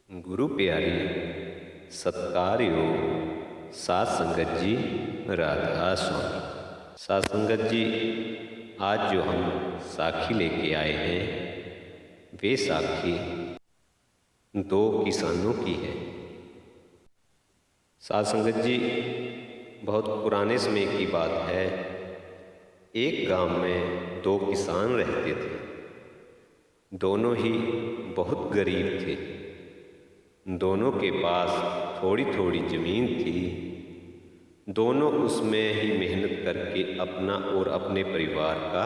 गुरु प्यारी सत्कार योग सात संगत जी राधा स्वामी। सात संगत जी, आज जो हम साखी लेके आए हैं वे साखी दो किसानों की है। सात संगत जी, बहुत पुराने समय की बात है। एक गांव में दो किसान रहते थे। दोनों ही बहुत गरीब थे। दोनों के पास थोड़ी थोड़ी ज़मीन थी। दोनों उसमें ही मेहनत करके अपना और अपने परिवार का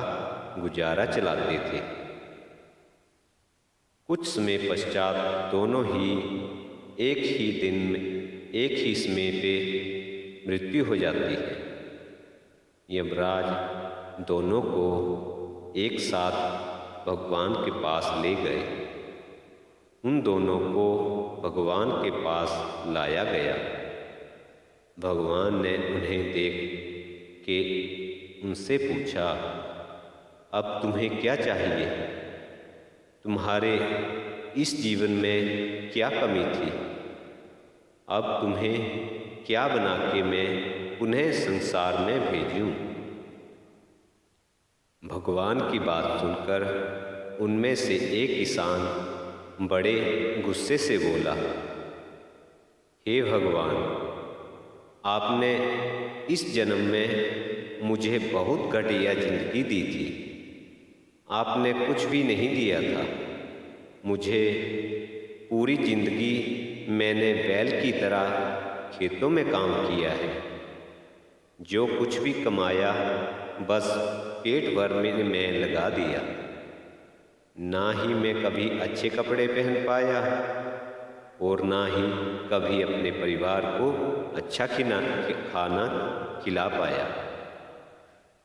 गुजारा चलाते थे। कुछ समय पश्चात दोनों ही एक ही दिन में एक ही समय पे मृत्यु हो जाती है। यमराज दोनों को एक साथ भगवान के पास ले गए। उन दोनों को भगवान के पास लाया गया। भगवान ने उन्हें देख के उनसे पूछा, अब तुम्हें क्या चाहिए? तुम्हारे इस जीवन में क्या कमी थी? अब तुम्हें क्या बना के मैं पुनः संसार में भेजूं? भगवान की बात सुनकर उनमें से एक किसान बड़े गुस्से से बोला, हे भगवान, आपने इस जन्म में मुझे बहुत घटिया जिंदगी दी थी। आपने कुछ भी नहीं दिया था। मुझे पूरी जिंदगी मैंने बैल की तरह खेतों में काम किया है। जो कुछ भी कमाया बस पेट भरने में मैं लगा दिया। ना ही मैं कभी अच्छे कपड़े पहन पाया और ना ही कभी अपने परिवार को अच्छा खाना खिला पाया।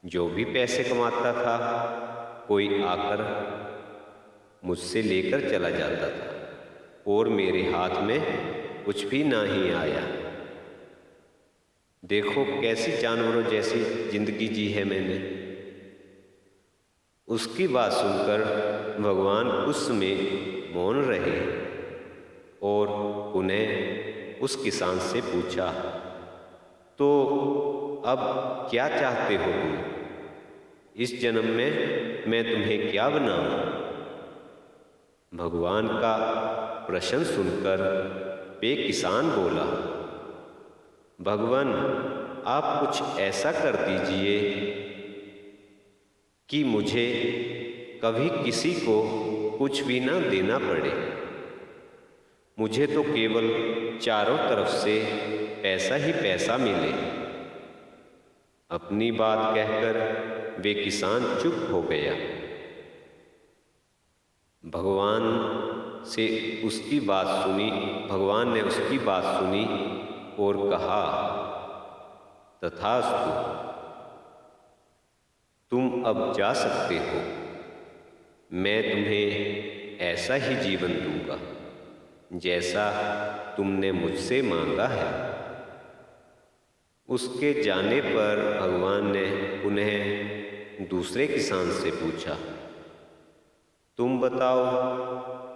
जो भी पैसे कमाता था कोई आकर मुझसे लेकर चला जाता था और मेरे हाथ में कुछ भी ना ही आया। देखो कैसी जानवरों जैसी जिंदगी जी है मैंने। उसकी बात सुनकर भगवान उस समय मौन रहे और उन्हें उस किसान से पूछा, तो अब क्या चाहते हो तुम? इस जन्म में मैं तुम्हें क्या बनाऊं? भगवान का प्रश्न सुनकर वे किसान बोला, भगवान, आप कुछ ऐसा कर दीजिए कि मुझे कभी किसी को कुछ भी ना देना पड़े। मुझे तो केवल चारों तरफ से पैसा ही पैसा मिले। अपनी बात कहकर वे किसान चुप हो गया। भगवान ने उसकी बात सुनी और कहा, तथास्तु, तुम अब जा सकते हो। मैं तुम्हें ऐसा ही जीवन दूंगा जैसा तुमने मुझसे मांगा है। उसके जाने पर भगवान ने उन्हें दूसरे किसान से पूछा, तुम बताओ,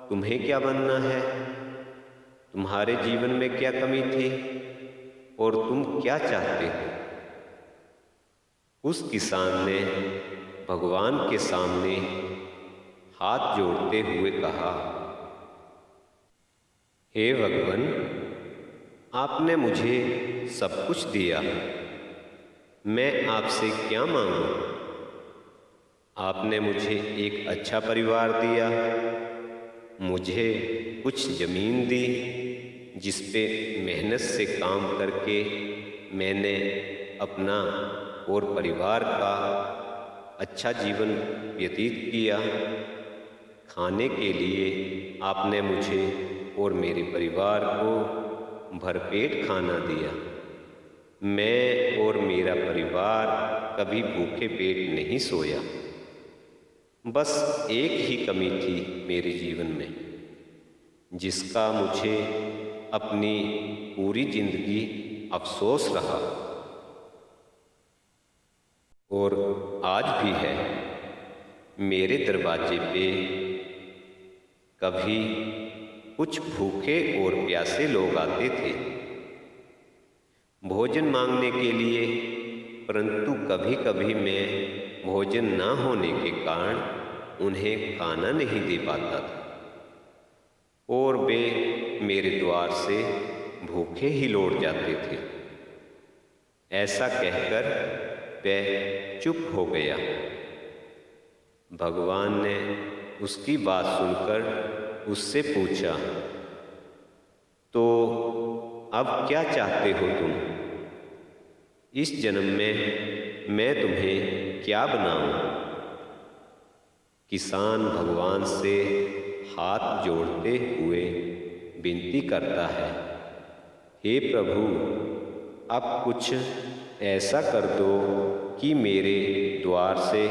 तुम्हें क्या बनना है? तुम्हारे जीवन में क्या कमी थी और तुम क्या चाहते हो? उस किसान ने भगवान के सामने हाथ जोड़ते हुए कहा, हे भगवान, आपने मुझे सब कुछ दिया। मैं आपसे क्या मांगूं? आपने मुझे एक अच्छा परिवार दिया, मुझे कुछ ज़मीन दी जिस पे मेहनत से काम करके मैंने अपना और परिवार का अच्छा जीवन व्यतीत किया। खाने के लिए आपने मुझे और मेरे परिवार को भरपेट खाना दिया। मैं और मेरा परिवार कभी भूखे पेट नहीं सोया। बस एक ही कमी थी मेरे जीवन में, जिसका मुझे अपनी पूरी जिंदगी अफसोस रहा और आज भी है। मेरे दरवाजे पे कभी कुछ भूखे और प्यासे लोग आते थे भोजन मांगने के लिए, परंतु कभी कभी मैं भोजन न होने के कारण उन्हें खाना नहीं दे पाता था और वे मेरे द्वार से भूखे ही लौट जाते थे। ऐसा कहकर वह चुप हो गया। भगवान ने उसकी बात सुनकर उससे पूछा, तो अब क्या चाहते हो तुम? इस जन्म में मैं तुम्हें क्या बनाऊं? किसान भगवान से हाथ जोड़ते हुए विनती करता है, हे प्रभु, अब कुछ ऐसा कर दो कि मेरे द्वार से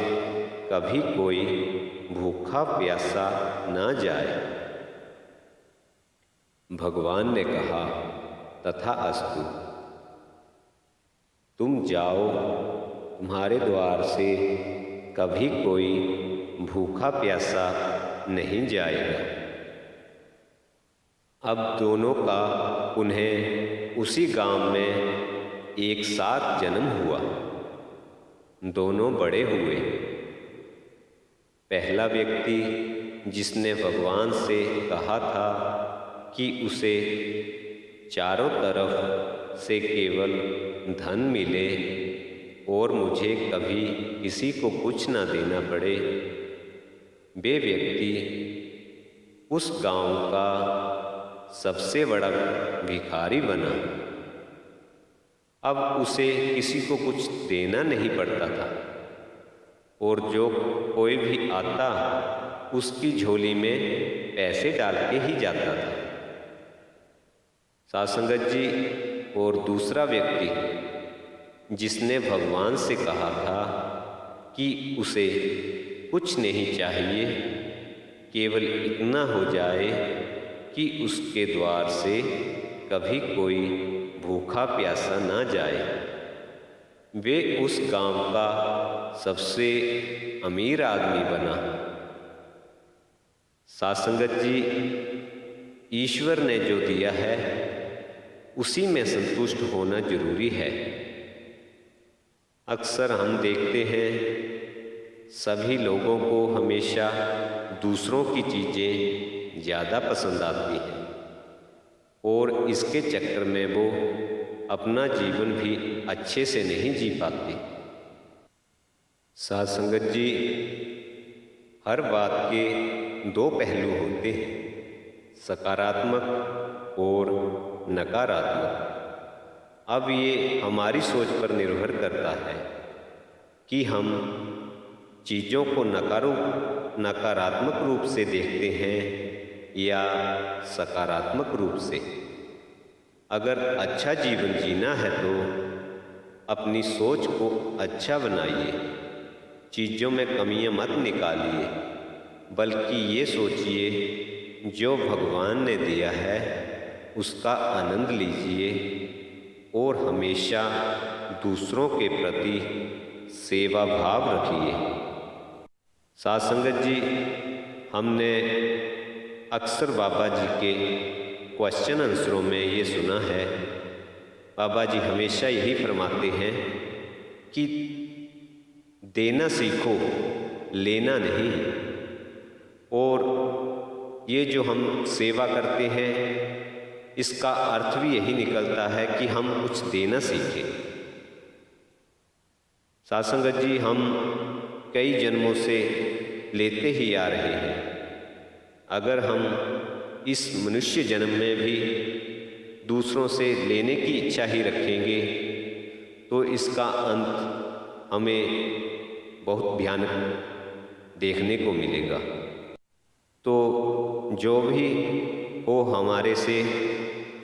कभी कोई भूखा प्यासा न जाए। भगवान ने कहा, तथास्तु, तुम जाओ, तुम्हारे द्वार से कभी कोई भूखा प्यासा नहीं जाएगा। अब दोनों का उन्हें उसी गांव में एक साथ जन्म हुआ। दोनों बड़े हुए। पहला व्यक्ति जिसने भगवान से कहा था कि उसे चारों तरफ से केवल धन मिले और मुझे कभी किसी को कुछ ना देना पड़े, वे व्यक्ति उस गांव का सबसे बड़ा भिखारी बना। अब उसे किसी को कुछ देना नहीं पड़ता था और जो कोई भी आता उसकी झोली में पैसे डाल के ही जाता था। सासंगत जी और दूसरा व्यक्ति जिसने भगवान से कहा था कि उसे कुछ नहीं चाहिए, केवल इतना हो जाए कि उसके द्वार से कभी कोई भूखा प्यासा ना जाए, वे उस गांव का सबसे अमीर आदमी बना। सासंगत जी, ईश्वर ने जो दिया है उसी में संतुष्ट होना जरूरी है। अक्सर हम देखते हैं सभी लोगों को हमेशा दूसरों की चीज़ें ज़्यादा पसंद आती हैं और इसके चक्कर में वो अपना जीवन भी अच्छे से नहीं जी पाते। साथ संगत जी, हर बात के दो पहलू होते हैं, सकारात्मक और नकारात्मक। अब ये हमारी सोच पर निर्भर करता है कि हम चीज़ों को नकारात्मक रूप से देखते हैं या सकारात्मक रूप से। अगर अच्छा जीवन जीना है तो अपनी सोच को अच्छा बनाइए, चीज़ों में कमियां मत निकालिए, बल्कि ये सोचिए जो भगवान ने दिया है उसका आनंद लीजिए और हमेशा दूसरों के प्रति सेवा भाव रखिए। साथ संगत जी, हमने अक्सर बाबा जी के क्वेश्चन आंसरों में ये सुना है, बाबा जी हमेशा यही फरमाते हैं कि देना सीखो, लेना नहीं। और ये जो हम सेवा करते हैं इसका अर्थ भी यही निकलता है कि हम कुछ देना सीखें। साथ संगत जी, हम कई जन्मों से लेते ही आ रहे हैं। अगर हम इस मनुष्य जन्म में भी दूसरों से लेने की इच्छा ही रखेंगे तो इसका अंत हमें बहुत भयानक देखने को मिलेगा। तो जो भी हो हमारे से,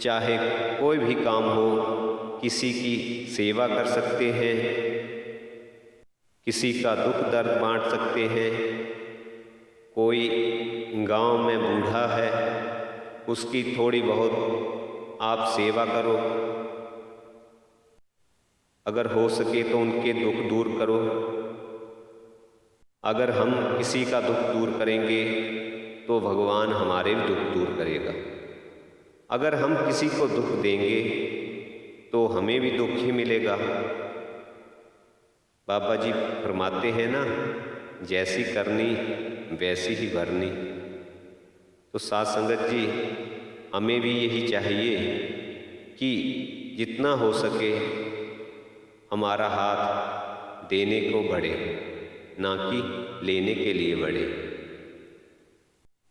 चाहे कोई भी काम हो, किसी की सेवा कर सकते हैं, किसी का दुख दर्द बांट सकते हैं। कोई गांव में बूढ़ा है, उसकी थोड़ी बहुत आप सेवा करो, अगर हो सके तो उनके दुख दूर करो। अगर हम किसी का दुख दूर करेंगे तो भगवान हमारे भी दुख दूर करेगा। अगर हम किसी को दुख देंगे तो हमें भी दुख ही मिलेगा। बाबा जी फरमाते हैं ना, जैसी करनी वैसी ही भरनी। तो साथ संगत जी, हमें भी यही चाहिए कि जितना हो सके हमारा हाथ देने को बढ़े, ना कि लेने के लिए बढ़े।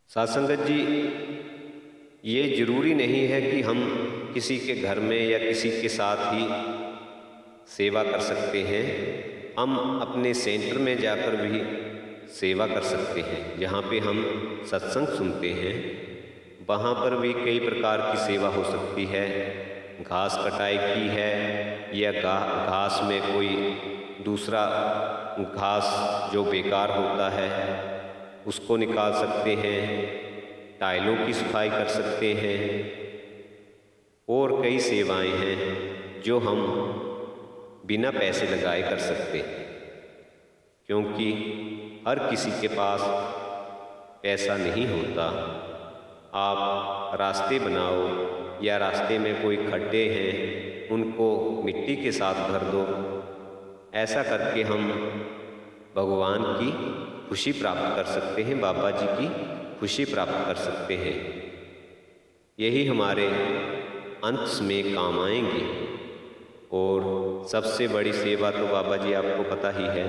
साथ संगत जी, ये ज़रूरी नहीं है कि हम किसी के घर में या किसी के साथ ही सेवा कर सकते हैं। हम अपने सेंटर में जाकर भी सेवा कर सकते हैं। जहाँ पे हम सत्संग सुनते हैं, वहाँ पर भी कई प्रकार की सेवा हो सकती है। घास कटाई की है या घास में कोई दूसरा घास जो बेकार होता है उसको निकाल सकते हैं, टाइलों की सफाई कर सकते हैं, और कई सेवाएं हैं जो हम बिना पैसे लगाए कर सकते हैं। क्योंकि हर किसी के पास पैसा नहीं होता। आप रास्ते बनाओ या रास्ते में कोई खड्डे हैं उनको मिट्टी के साथ भर दो। ऐसा करके हम भगवान की खुशी प्राप्त कर सकते हैं, बाबा जी की खुशी प्राप्त कर सकते हैं। यही हमारे अंत में काम आएंगी। और सबसे बड़ी सेवा तो बाबा जी आपको पता ही है,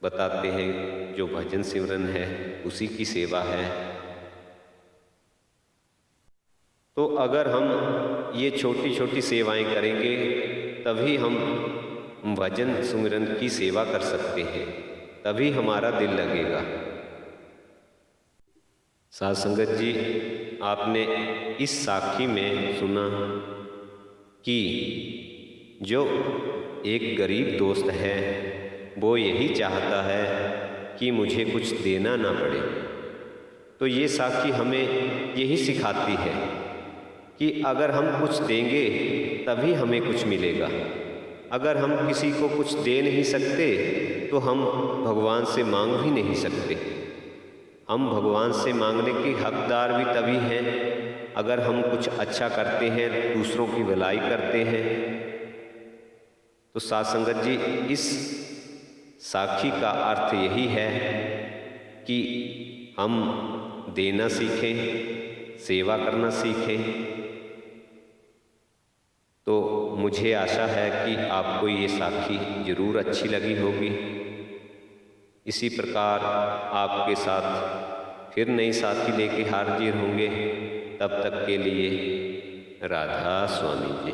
बताते हैं, जो भजन सिमरन है उसी की सेवा है। तो अगर हम ये छोटी छोटी सेवाएं करेंगे तभी हम भजन सिमरन की सेवा कर सकते हैं, तभी हमारा दिल लगेगा। साथ संगत जी, आपने इस साखी में सुना कि जो एक गरीब दोस्त है वो यही चाहता है कि मुझे कुछ देना ना पड़े। तो ये साखी हमें यही सिखाती है कि अगर हम कुछ देंगे तभी हमें कुछ मिलेगा। अगर हम किसी को कुछ दे नहीं सकते तो हम भगवान से मांग भी नहीं सकते। हम भगवान से मांगने के हकदार भी तभी हैं अगर हम कुछ अच्छा करते हैं, दूसरों की भलाई करते हैं। तो साथ संगत जी, इस साखी का अर्थ यही है कि हम देना सीखें, सेवा करना सीखें। तो मुझे आशा है कि आपको ये साखी ज़रूर अच्छी लगी होगी। इसी प्रकार आपके साथ फिर नई साखी लेके हाजिर होंगे। तब तक के लिए राधा स्वामी जी।